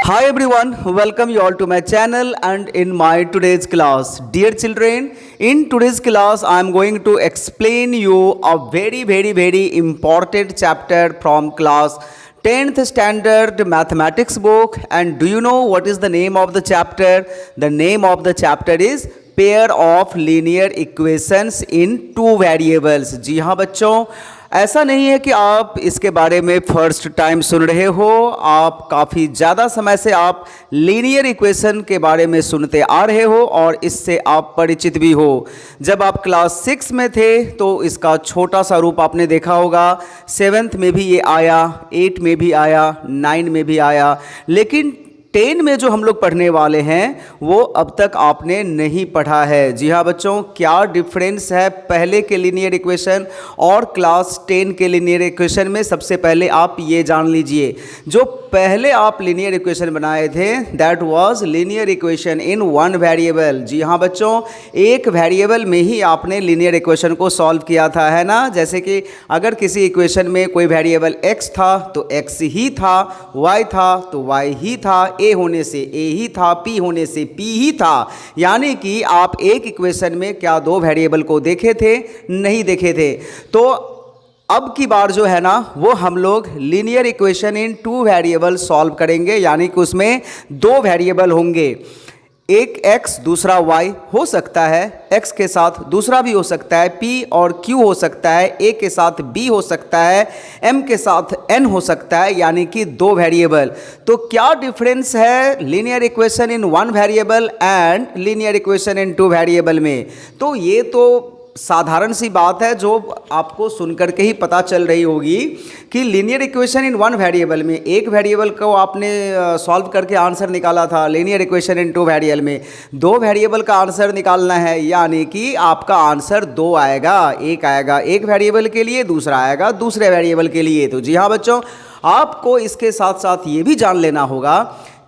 Hi everyone, welcome you all to my channel and in my today's class. Dear children, in today's class I am going to explain you a very important chapter from class 10th standard mathematics book. And do you know what is the name of the chapter? The name of the chapter is pair of linear equations in two variables. जी हाँ बच्चों, ऐसा नहीं है कि आप इसके बारे में फर्स्ट टाइम सुन रहे हो, आप काफ़ी ज़्यादा समय से आप लीनियर इक्वेशन के बारे में सुनते आ रहे हो और इससे आप परिचित भी हो। जब आप क्लास 6 में थे तो इसका छोटा सा रूप आपने देखा होगा, 7th में भी ये आया, 8 में भी आया, 9 में भी आया, लेकिन 10 में जो हम लोग पढ़ने वाले हैं वो अब तक आपने नहीं पढ़ा है। जी हाँ बच्चों, क्या डिफरेंस है पहले के लीनियर इक्वेशन और क्लास 10 के लीनियर इक्वेशन में? सबसे पहले आप ये जान लीजिए, जो पहले आप लीनियर इक्वेशन बनाए थे that was linear equation in one variable. जी हाँ बच्चों, एक वेरिएबल में ही आपने लीनियर इक्वेशन को सॉल्व किया था, है ना। जैसे कि अगर किसी इक्वेशन में कोई वेरिएबल x था तो x ही था, y था तो y ही था, a होने से a ही था, p होने से p ही था। यानी कि आप एक इक्वेशन में क्या दो वेरिएबल को देखे थे? नहीं देखे थे। तो अब की बार जो है ना वो हम लोग linear equation in two variable solve करेंगे, यानी कि उसमें दो वेरिएबल होंगे, एक x दूसरा y हो सकता है, x के साथ दूसरा भी हो सकता है, p और q हो सकता है, a के साथ b हो सकता है, m के साथ n हो सकता है, यानी कि दो वेरिएबल। तो क्या डिफरेंस है linear equation in one variable and linear equation in two variable में? तो ये तो साधारण सी बात है जो आपको सुनकर के ही पता चल रही होगी कि linear equation in one variable में एक वेरिएबल को आपने सॉल्व करके आंसर निकाला था, linear equation in two variable में दो वेरिएबल का आंसर निकालना है, यानी कि आपका आंसर दो आएगा, एक आएगा एक वेरिएबल के लिए, दूसरा आएगा दूसरे वेरिएबल के लिए। तो जी हाँ बच्चों, आपको इसके साथ साथ ये भी जान लेना होगा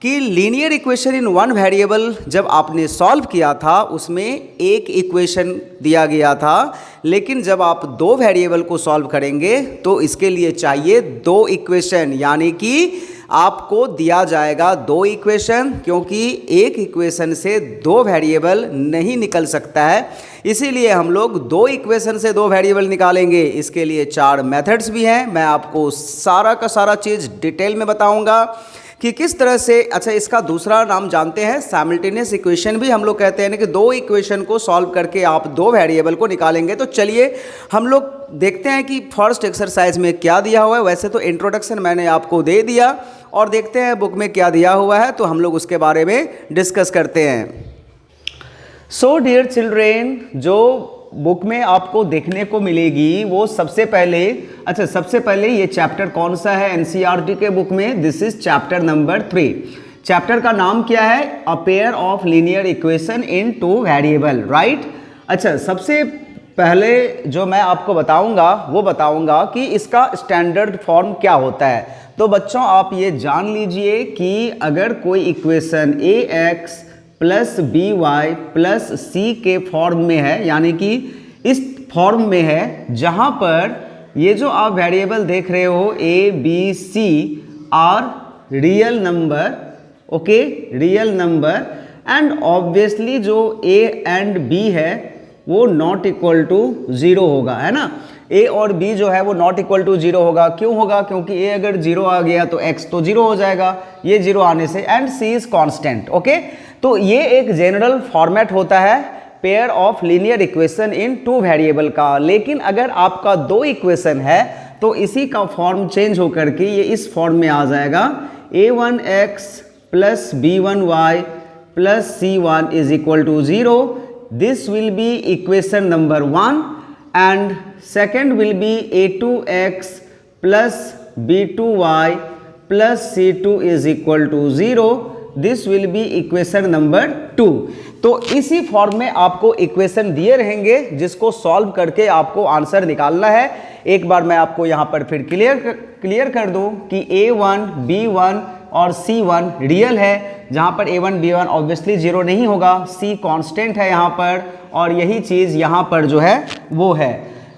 कि linear equation in one variable जब आपने सॉल्व किया था उसमें एक इक्वेशन दिया गया था, लेकिन जब आप दो वेरिएबल को सॉल्व करेंगे तो इसके लिए चाहिए दो इक्वेशन, यानी कि आपको दिया जाएगा दो इक्वेशन, क्योंकि एक इक्वेशन से दो वेरिएबल नहीं निकल सकता है। इसीलिए हम लोग दो इक्वेशन से दो वेरिएबल निकालेंगे। इसके लिए चार मेथड्स भी हैं, मैं आपको सारा का सारा चीज़ डिटेल में बताऊंगा कि किस तरह से। अच्छा, इसका दूसरा नाम जानते हैं साइमल्टेनियस इक्वेशन भी हम लोग कहते हैं कि दो इक्वेशन को सॉल्व करके आप दो वेरिएबल को निकालेंगे। तो चलिए हम लोग देखते हैं कि फर्स्ट एक्सरसाइज में क्या दिया हुआ है। वैसे तो इंट्रोडक्शन मैंने आपको दे दिया और देखते हैं बुक में क्या दिया हुआ है, तो हम लोग उसके बारे में डिस्कस करते हैं। सो डियर चिल्ड्रेन, जो बुक में आपको देखने को मिलेगी वो सबसे पहले ये चैप्टर कौन सा है एनसीईआरटी के बुक में? This is chapter number 3। Chapter का नाम क्या है? A pair of linear equation in two variable, right. अच्छा, सबसे पहले जो मैं आपको बताऊंगा कि इसका स्टैंडर्ड फॉर्म क्या होता है। तो बच्चों आप ये जान लीजिए कि अगर कोई equation ax plus B Y plus C के फॉर्म में है, यानी कि इस फॉर्म में है जहाँ पर ये जो आप वेरिएबल देख रहे हो A B C are real number, okay, real number, and obviously जो ए एंड बी है वो नॉट इक्वल टू ज़ीरो होगा, है ना। ए और बी जो है वो नॉट इक्वल टू जीरो होगा। क्यों होगा? क्योंकि ए अगर जीरो आ गया तो एक्स तो जीरो हो जाएगा, ये जीरो आने से, and C is constant, okay. तो ये एक जनरल फॉर्मेट होता है pair of linear equation in two variable का। लेकिन अगर आपका दो इक्वेशन है तो इसी का फॉर्म चेंज होकर के ये इस फॉर्म में आ जाएगा, a1x plus b1y plus c1 is equal to 0। This will be equation number 1 and second will be a2x plus b2y plus c2 is equal to 0. This will be equation number 2. तो इसी form में आपको equation दिए रहेंगे जिसको solve करके आपको answer निकालना है। एक बार मैं आपको यहाँ पर फिर क्लियर कर दूँ कि a1, b1 और c1 रियल है, जहाँ पर a1, b1 ऑब्वियसली जीरो नहीं होगा, c कांस्टेंट है यहाँ पर, और यही चीज़ यहाँ पर जो है वो है।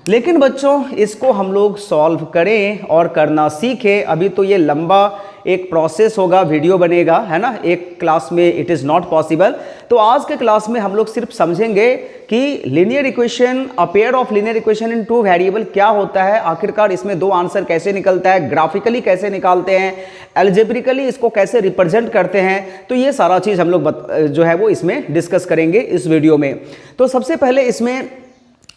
लेकिन बच्चों इसको हम लोग सॉल्व करें और करना सीखें। अभी तो ये लंबा एक प्रोसेस होगा, वीडियो बनेगा, है ना, एक क्लास में इट इज़ नॉट पॉसिबल। तो आज के क्लास में हम लोग सिर्फ समझेंगे कि linear equation, a pair of linear equation in two variable क्या होता है, आखिरकार इसमें दो आंसर कैसे निकलता है, ग्राफिकली कैसे निकालते हैं, एल्जेब्रिकली इसको कैसे रिप्रेजेंट करते हैं। तो ये सारा चीज़ हम लोग जो है वो इसमें डिस्कस करेंगे इस वीडियो में। तो सबसे पहले इसमें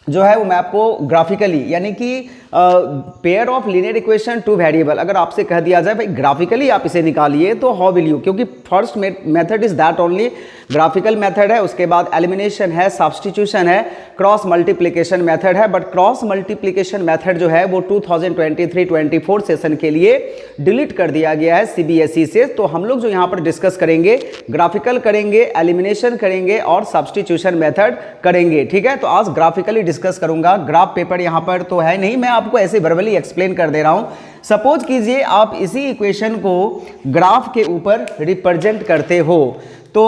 जो है वो मैं आपको ग्राफिकली, यानी कि pair of linear equation two variable, अगर आपसे कह दिया जाए भाई ग्राफिकली आप इसे निकालिए तो हाउ विल यू, क्योंकि first method is that only graphical method है, उसके बाद एलिमिनेशन है, सब्स्टिट्यूशन है, क्रॉस मल्टीप्लिकेशन मेथड है। बट क्रॉस मल्टीप्लिकेशन मेथड जो है वो 2023-24 सेशन के लिए डिलीट कर दिया गया है सीबीएसई से। तो हम लोग जो यहाँ पर डिस्कस करेंगे, ग्राफिकल करेंगे, एलिमिनेशन करेंगे और सब्स्टिट्यूशन मेथड करेंगे, ठीक है। तो आज ग्राफिकली डिस्कस करूंगा, ग्राफ पेपर यहाँ पर तो है नहीं, मैं आपको ऐसे वर्बली एक्सप्लेन कर दे रहा हूँ। सपोज कीजिए आप इसी इक्वेशन को ग्राफ के ऊपर रिप्रेजेंट करते हो, तो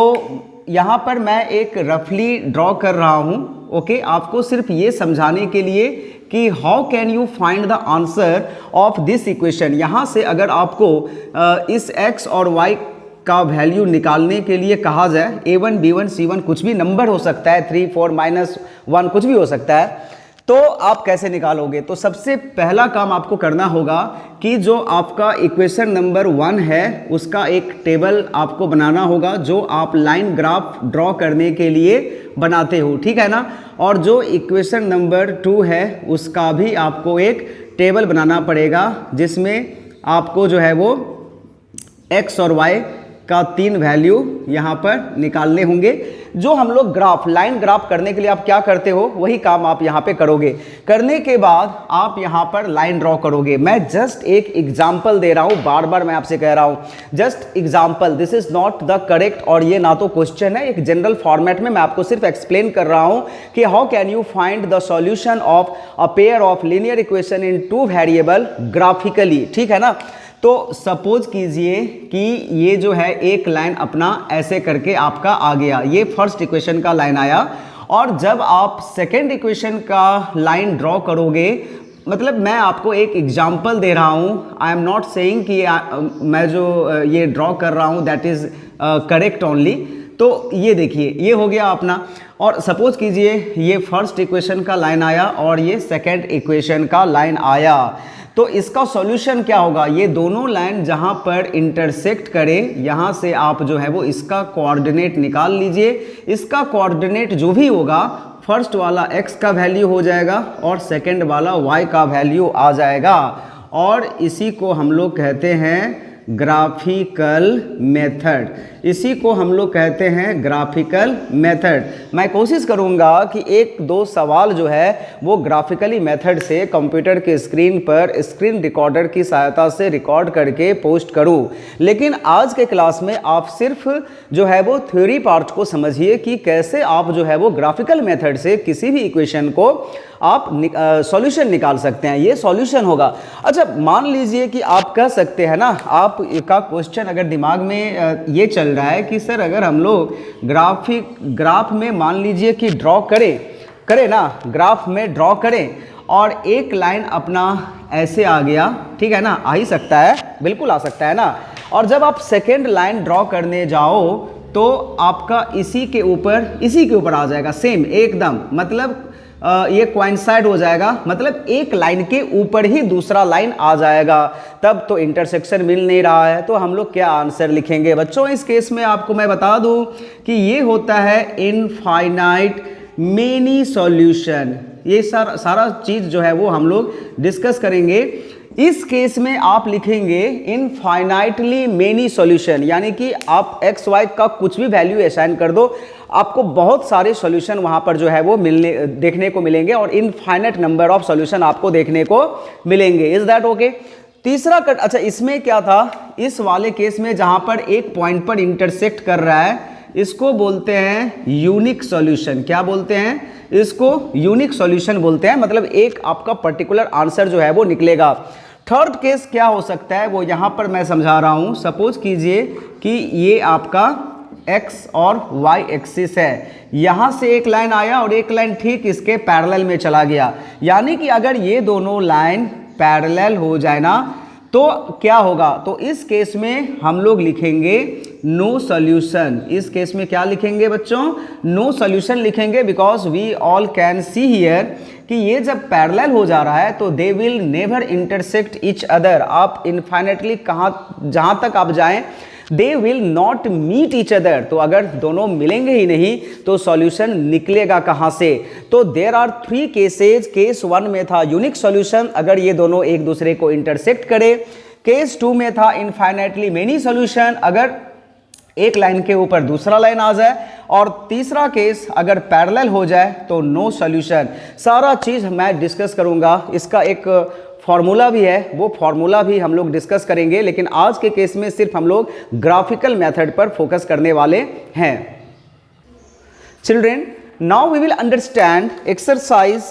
यहाँ पर मैं एक रफली ड्रॉ कर रहा हूँ, ओके, आपको सिर्फ ये समझाने के लिए कि how can you find the answer of this equation. यहाँ से अगर आपको इस x और y का वैल्यू निकालने के लिए कहा जाए, a1 b1 c1 कुछ भी नंबर हो सकता है, 3 4 -1 कुछ भी हो सकता है, तो आप कैसे निकालोगे। तो सबसे पहला काम आपको करना होगा कि जो आपका इक्वेशन नंबर 1 है उसका एक टेबल आपको बनाना होगा, जो आप लाइन ग्राफ ड्रॉ करने के लिए बनाते हो, ठीक है ना। और जो इक्वेशन नंबर 2 है उसका भी आपको एक टेबल बनाना पड़ेगा, जिसमें आपको जो है वो x और y का 3 वैल्यू यहाँ पर निकालने होंगे। जो हम लोग ग्राफ, लाइन ग्राफ करने के लिए आप क्या करते हो वही काम आप यहाँ पे करोगे। करने के बाद आप यहाँ पर लाइन ड्रॉ करोगे। मैं जस्ट एक एग्जाम्पल दे रहा हूँ, बार बार मैं आपसे कह रहा हूँ, just example, this is not the correct, और ये ना तो क्वेश्चन है, एक जनरल फॉर्मेट में मैं आपको सिर्फ एक्सप्लेन कर रहा हूँ कि how can you find the solution of a pair of linear equation in two variable graphically, ठीक है ना। तो सपोज कीजिए कि ये जो है एक लाइन अपना ऐसे करके आपका आ गया, ये फर्स्ट इक्वेशन का लाइन आया, और जब आप सेकेंड इक्वेशन का लाइन ड्रॉ करोगे, मतलब मैं आपको एक एग्जांपल दे रहा हूँ, आई एम नॉट सेइंग कि मैं जो ये ड्रॉ कर रहा हूँ दैट इज करेक्ट ओनली। तो ये देखिए, ये हो गया अपना, और सपोज कीजिए ये फर्स्ट इक्वेशन का लाइन आया और ये सेकेंड इक्वेशन का लाइन आया। तो इसका सॉल्यूशन क्या होगा, ये दोनों लाइन जहां पर इंटरसेक्ट करें, यहां से आप जो है वो इसका कोऑर्डिनेट निकाल लीजिए। इसका कोऑर्डिनेट जो भी होगा, फर्स्ट वाला x का वैल्यू हो जाएगा और सेकंड वाला y का वैल्यू आ जाएगा, और इसी को हम लोग कहते हैं ग्राफिकल मेथड, इसी को हम लोग कहते हैं ग्राफिकल मेथड। मैं कोशिश करूंगा कि एक दो सवाल जो है वो ग्राफिकली मेथड से कंप्यूटर के स्क्रीन पर स्क्रीन रिकॉर्डर की सहायता से रिकॉर्ड करके पोस्ट करूं, लेकिन आज के क्लास में आप सिर्फ जो है वो थ्योरी पार्ट को समझिए कि कैसे आप जो है वो ग्राफिकल मेथड से किसी भी इक्वेशन को आप सॉल्यूशन निकाल सकते हैं। ये सॉल्यूशन होगा। अच्छा, मान लीजिए कि आप कह सकते हैं ना, आप का क्वेश्चन अगर दिमाग में ये चल रहा है कि सर अगर हम लोग ग्राफ में मान लीजिए कि ड्रॉ करें ना, ग्राफ में ड्रॉ करें और एक लाइन अपना ऐसे आ गया, ठीक है ना, आ ही सकता है, बिल्कुल आ सकता है ना। और जब आप सेकेंड लाइन ड्रॉ करने जाओ तो आपका इसी के ऊपर आ जाएगा, सेम एकदम, मतलब ये कोइंसाइड हो जाएगा, मतलब एक लाइन के ऊपर ही दूसरा लाइन आ जाएगा, तब तो इंटरसेक्शन मिल नहीं रहा है। तो हम लोग क्या आंसर लिखेंगे बच्चों। इस केस में आपको मैं बता दूं कि ये होता है इनफाइनाइट मेनी सॉल्यूशन। ये सारा चीज जो है वो हम लोग डिस्कस करेंगे। इस केस में आप लिखेंगे इनफाइनाइटली मेनी सॉल्यूशन, यानी कि आप एक्स वाई का कुछ भी वैल्यू असाइन कर दो, आपको बहुत सारे सॉल्यूशन वहां पर जो है वो देखने को मिलेंगे, और इनफाइनाइट नंबर ऑफ सॉल्यूशन आपको देखने को मिलेंगे। Is that okay. तीसरा कट, अच्छा इसमें क्या था, इस वाले केस में जहां पर एक पॉइंट पर इंटरसेक्ट कर रहा है, इसको बोलते हैं यूनिक सॉल्यूशन। क्या बोलते हैं इसको? यूनिक सॉल्यूशन बोलते हैं, मतलब एक आपका पर्टिकुलर आंसर जो है वो निकलेगा। थर्ड केस क्या हो सकता है वो यहां पर मैं समझा रहा हूं। सपोज कीजिए कि ये आपका x और y एक्सिस है, यहां से एक लाइन आया और एक लाइन ठीक इसके पैरेलल में चला गया, यानी कि अगर ये दोनों लाइन पैरेलल हो जाए ना, तो क्या होगा, तो इस केस में हम लोग लिखेंगे नो सॉल्यूशन। इस केस में क्या लिखेंगे बच्चों, नो सॉल्यूशन लिखेंगे, because we all can see here कि ये जब पैरेलल हो जा रहा है तो they will never intersect each other. आप इनफाइनेटली कहाँ जहाँ तक आप जाएं, they will not meet each other. तो अगर दोनों मिलेंगे ही नहीं तो सॉल्यूशन निकलेगा कहाँ से। तो देयर आर 3 केसेज। केस 1 में था यूनिक सॉल्यूशन, अगर ये दोनों एक दूसरे को इंटरसेक्ट करे। केस 2 में था इनफाइनाइटली मेनी सॉल्यूशन, अगर एक लाइन के ऊपर दूसरा लाइन आ जाए। और तीसरा केस अगर पैरेलल हो जाए तो नो सॉल्यूशन। सारा चीज़ मैं डिस्कस करूंगा, इसका एक फॉर्मूला भी है, वो फॉर्मूला भी हम लोग डिस्कस करेंगे, लेकिन आज के केस में सिर्फ हम लोग ग्राफिकल मेथड पर फोकस करने वाले हैं। Children, now we will understand exercise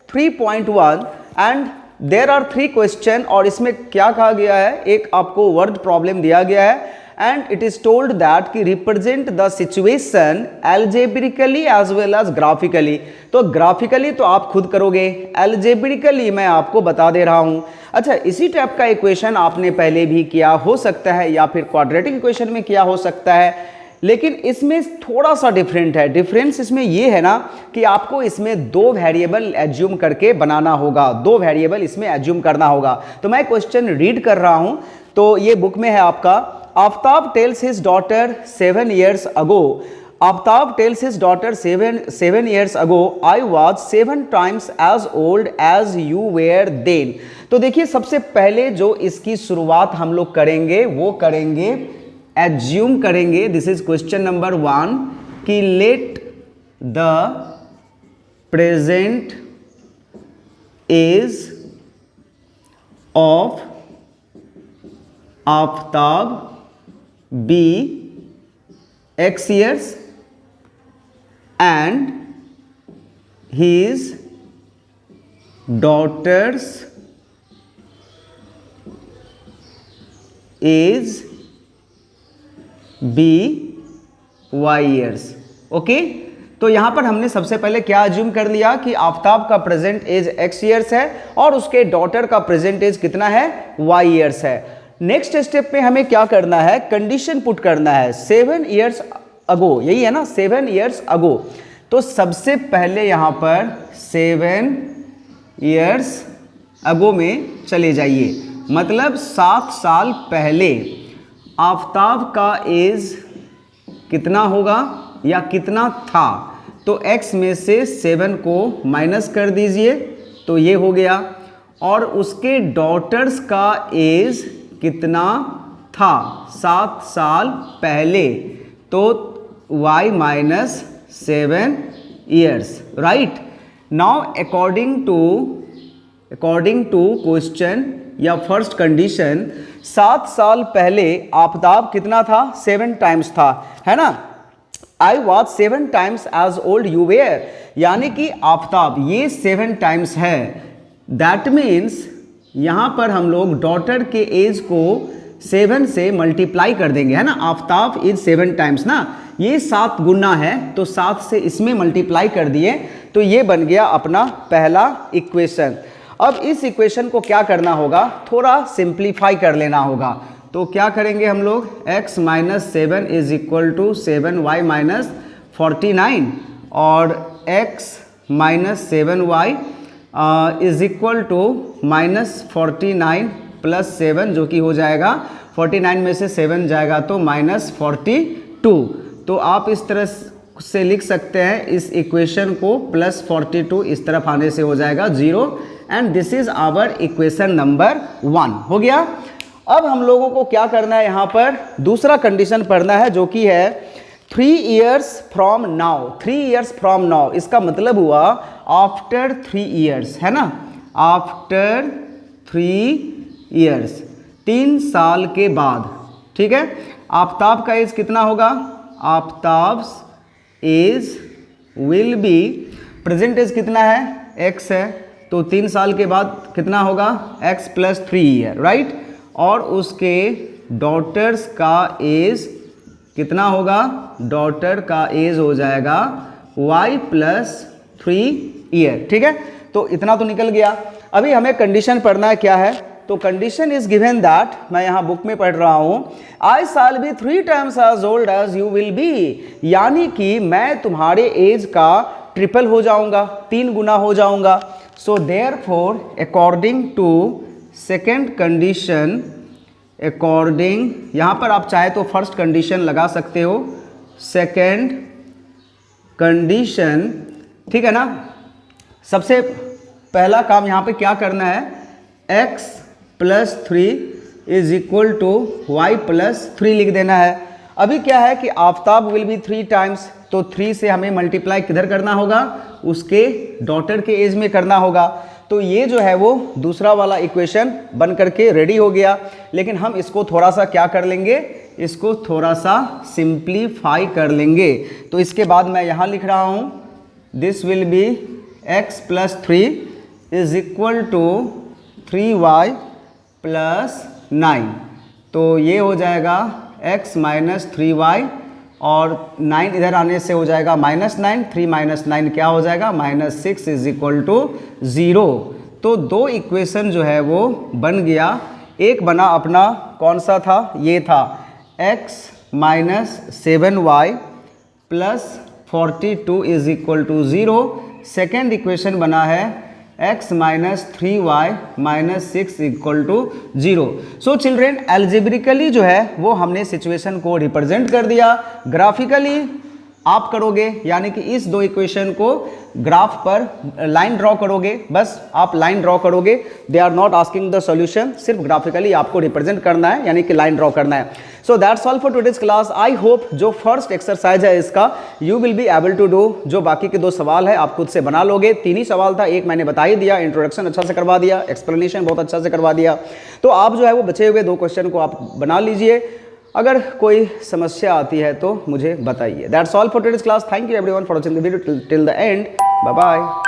3.1 and there are 3 question. और इसमें क्या कहा गया है, एक आपको वर्ड प्रॉब्लम दिया गया है and it is told that कि represent the situation algebraically as well as graphically। तो graphically तो आप खुद करोगे, algebraically मैं आपको बता दे रहा हूँ। अच्छा, इसी टाइप का इक्वेशन आपने पहले भी किया हो सकता है या फिर क्वाड्रेटिक इक्वेशन में किया हो सकता है, लेकिन इसमें थोड़ा सा डिफरेंट है। डिफरेंस इसमें ये है ना कि आपको इसमें 2 वेरिएबल एज्यूम करके बनाना होगा, 2 वेरिएबल इसमें एज्यूम करना होगा। तो मैं क्वेश्चन रीड कर रहा हूँ, तो ये बुक में है आपका। Aftab tells his daughter 7 years ago, Aftab tells his daughter 7 years ago, I was 7 times as old as you were then। तो देखिए, सबसे पहले जो इसकी शुरुआत हम लोग करेंगे वो करेंगे एज्यूम करेंगे, दिस इज क्वेश्चन नंबर 1, कि let the present age of Aftab be x years and his daughter's age be y years। Okay, तो यहां पर हमने सबसे पहले क्या अज्यूम कर लिया कि आफ्ताब का प्रेजेंट एज x ईयर्स है और उसके डॉटर का प्रेजेंट एज कितना है, y ईयर्स है। नेक्स्ट स्टेप में हमें क्या करना है, कंडीशन पुट करना है। 7 ईयर्स अगो, यही है ना, 7 ईयर्स अगो। तो सबसे पहले यहां पर 7 ईयर्स अगो में चले जाइए, मतलब 7 साल पहले आफ्ताब का एज कितना होगा या कितना था। तो x में से 7 को माइनस कर दीजिए, तो ये हो गया। और उसके डॉटर्स का एज कितना था 7 साल पहले, तो y minus 7 years, right. Now according to question या फर्स्ट कंडीशन, 7 साल पहले आफ्ताब कितना था, 7 टाइम्स था, है ना। I was 7 times age old you were, यानी कि आफ्ताब ये 7 टाइम्स है। दैट मीन्स यहाँ पर हम लोग डॉटर के एज को 7 से मल्टीप्लाई कर देंगे, है ना। आफ्ताब इज 7 टाइम्स ना, ये 7 गुना है, तो 7 से इसमें मल्टीप्लाई कर दिए, तो ये बन गया अपना पहला इक्वेशन। अब इस इक्वेशन को क्या करना होगा, थोड़ा सिंप्लीफाई कर लेना होगा। तो क्या करेंगे हम लोग, x minus 7 is equal to 7y minus 49 और x minus 7y is equal to minus 49 plus 7, जो कि हो जाएगा 49 में से 7 जाएगा तो माइनस 42। तो आप इस तरह से लिख सकते हैं इस इक्वेशन को, प्लस 42 इस तरफ आने से हो जाएगा 0, and this is our equation number 1 हो गया। अब हम लोगों को क्या करना है, यहाँ पर दूसरा कंडीशन पढ़ना है, जो कि है 3 years from now। 3 years from now इसका मतलब हुआ आफ्टर 3 years, है ना, आफ्टर 3 years 3 साल के बाद, ठीक है। आफ्ताब का एज कितना होगा, Aftab's age will be, present age कितना है, x है, तो 3 साल के बाद कितना होगा, x प्लस 3 ईयर, राइट। और उसके डॉटर्स का एज कितना होगा, डॉटर का एज हो जाएगा y प्लस 3 ईयर, ठीक है। तो इतना तो निकल गया। अभी हमें कंडीशन पढ़ना है, क्या है, तो कंडीशन इज गिवन दैट, मैं यहाँ बुक में पढ़ रहा हूँ, आई shall be 3 times as old as you will be, यानी कि मैं तुम्हारे एज का ट्रिपल हो जाऊंगा, 3 गुना हो जाऊंगा। So therefore according to second condition, according, यहाँ पर आप चाहे तो फर्स्ट कंडीशन लगा सकते हो, सेकेंड कंडीशन, ठीक है ना। सबसे पहला काम यहाँ पे क्या करना है, x + 3 is equal to y + 3 लिख देना है। अभी क्या है कि आफ्ताब विल बी 3 times, तो 3 से हमें मल्टीप्लाई किधर करना होगा, उसके डॉटर के एज में करना होगा। तो ये जो है वो दूसरा वाला इक्वेशन बन करके रेडी हो गया। लेकिन हम इसको थोड़ा सा क्या कर लेंगे, इसको थोड़ा सा सिंप्लीफाई कर लेंगे। तो इसके बाद मैं यहाँ लिख रहा हूँ, this will be x + 3 is equal to 3y + 9। तो ये हो जाएगा x - 3y, और 9 इधर आने से हो जाएगा -9, 3 - 9 क्या हो जाएगा, -6 इज इक्वल टू 0। तो 2 इक्वेशन जो है वो बन गया। एक बना अपना कौन सा था, ये था x - 7y + 42 is equal to 0। Second equation बना है x - 3y - 6 equal to 0। So children, algebraically जो है वो हमने सिचुएशन को रिप्रेजेंट कर दिया। ग्राफिकली आप करोगे, यानी कि इस 2 इक्वेशन को ग्राफ पर लाइन ड्रॉ करोगे, बस आप लाइन ड्रॉ करोगे। They are not asking the solution, सिर्फ ग्राफिकली आपको रिप्रेजेंट करना है, यानी कि लाइन ड्रॉ करना है। So that's all for today's class. I hope जो फर्स्ट एक्सरसाइज है इसका you will be able to do. जो बाकी के 2 सवाल है आप खुद से बना लोगे। 3 ही सवाल था, एक मैंने बता ही दिया, इंट्रोडक्शन अच्छा से करवा दिया, एक्सप्लेनेशन बहुत अच्छा से करवा दिया। तो आप जो है वो बचे हुए 2 क्वेश्चन को आप बना लीजिए। अगर कोई समस्या आती है तो मुझे बताइए। That's all for today's class. Thank you everyone for watching the video till the end. Bye bye.